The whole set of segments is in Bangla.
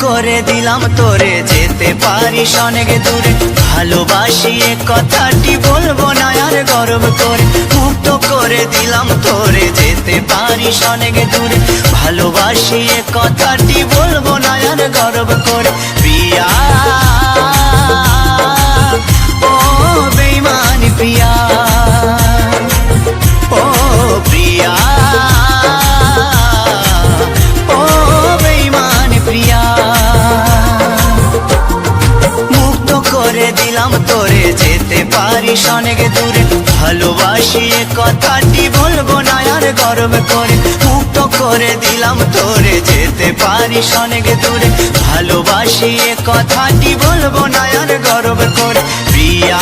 করে দিলাম তোরে যেতে পারিস অনেক দূরে, ভালোবাসি এ কথাটি বলবো না আর গর্ব করে। মুক্ত করে দিলাম তোরে যেতে পারিস অনেক দূরে, ভালোবাসি এ কথাটি বলবো না আর গর্ব করে। প্রিয়া ও বেঈমানি প্রিয়া, ও প্রিয়া ও বেঈমানি প্রিয়া, মুক্ত করে দিলাম তোরে যেতে পারিস অনেক দূরে, ভালোবাসি এ কথাটি বলবো না আর গর্ব করে। মুক্ত করে দিলাম তোরে যেতে পারিস অনেক দূরে, ভালোবাসি এ কথাটি বলবো না আর গর্ব করে। প্রিয়া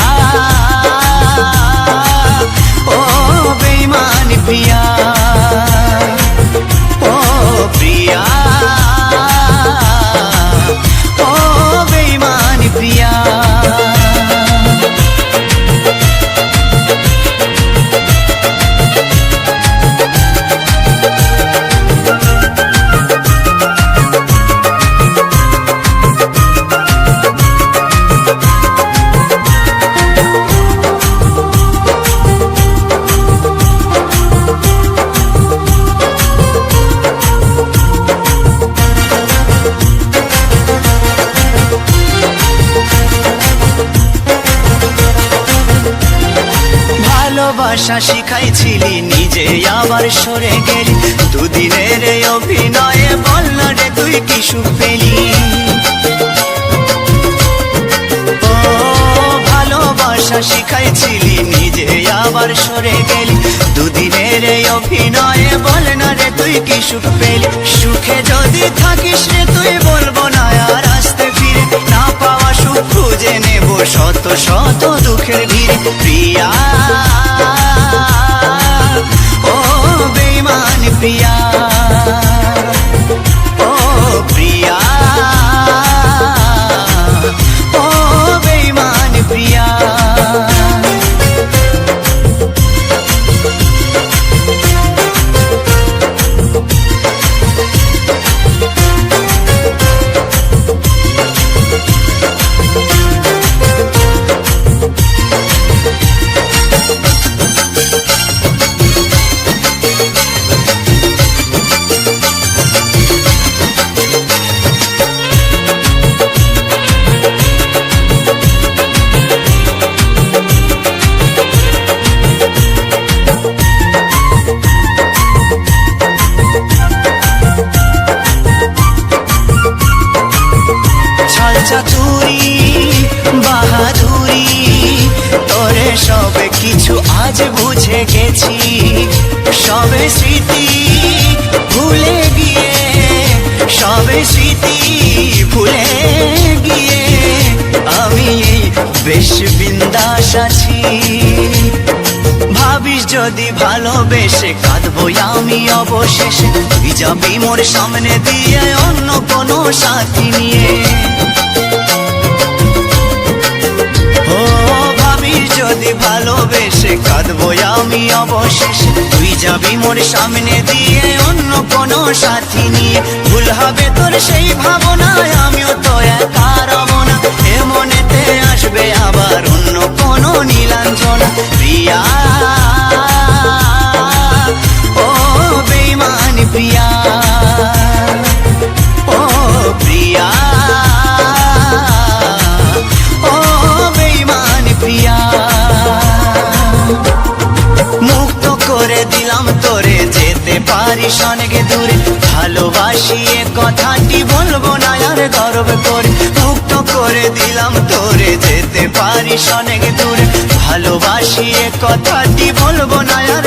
ও বেঈমানি প্রিয়া, ও প্রিয়া ও বেঈমানি প্রিয়া। ভালোবাসা শিখাইছিলি নিজে আবার সরে গেলি, দুদিনের অভিনয়ে বল না রে তুই কি সুখ পেলি। ও ভালোবাসা শিখাইছিলি নিজে আবার সরে গেলি, দুদিনের অভিনয়ে বল না রে তুই কি সুখ পেলি। সুখে যদি থাকিস রে তুই বলবো না আর আসতে ফিরে, না পাওয়া সুখ খুঁজে নেব শত শত দুঃখের ভিড়ে। প্রিয়া ও বেঈমানি প্রিয়া, ও প্রিয়া ও বেঈমানি প্রিয়া। চাতুরি বাহাদুরি তোরে সব কিছু আজ বুঝে গেছি, সবে স্মৃতি ভুলে গিয়ে, সবে স্মৃতি ভুলে গিয়ে আমি বেশ বিন্দাস আছি। ভাবিস যদি ভালোবেসে কাঁদবো আমি অবশেষে, তুই যাবি মোর সামনে দিয়ে অন্য কোনো সাথী নিয়ে। ও ভাবিস যদি ভালোবেসে কাঁদবো আমি অবশেষে, তুই যাবি মোর সামনে দিয়ে অন্য কোনো সাথী নিয়ে। ভুল হবে তোর সেই ভাবনায় আমিও তো একা রব না, এ মনেতে আসবে আবার অন্য কোনো নীলাঞ্জনা। প্রিয়া ও বেঈমানি প্রিয়া, ও প্রিয়া ও বেঈমানি প্রিয়া, মুক্ত করে দিলাম তোরে যেতে পারিস অনেক দূরে, ভালোবাসি এ কথাটি বলবো না আর গর্ব করে। মুক্ত করে দিলাম তোরে যেতে পারিস অনেক দূরে, ভালোবাসি এ কথাটি বলবো না আর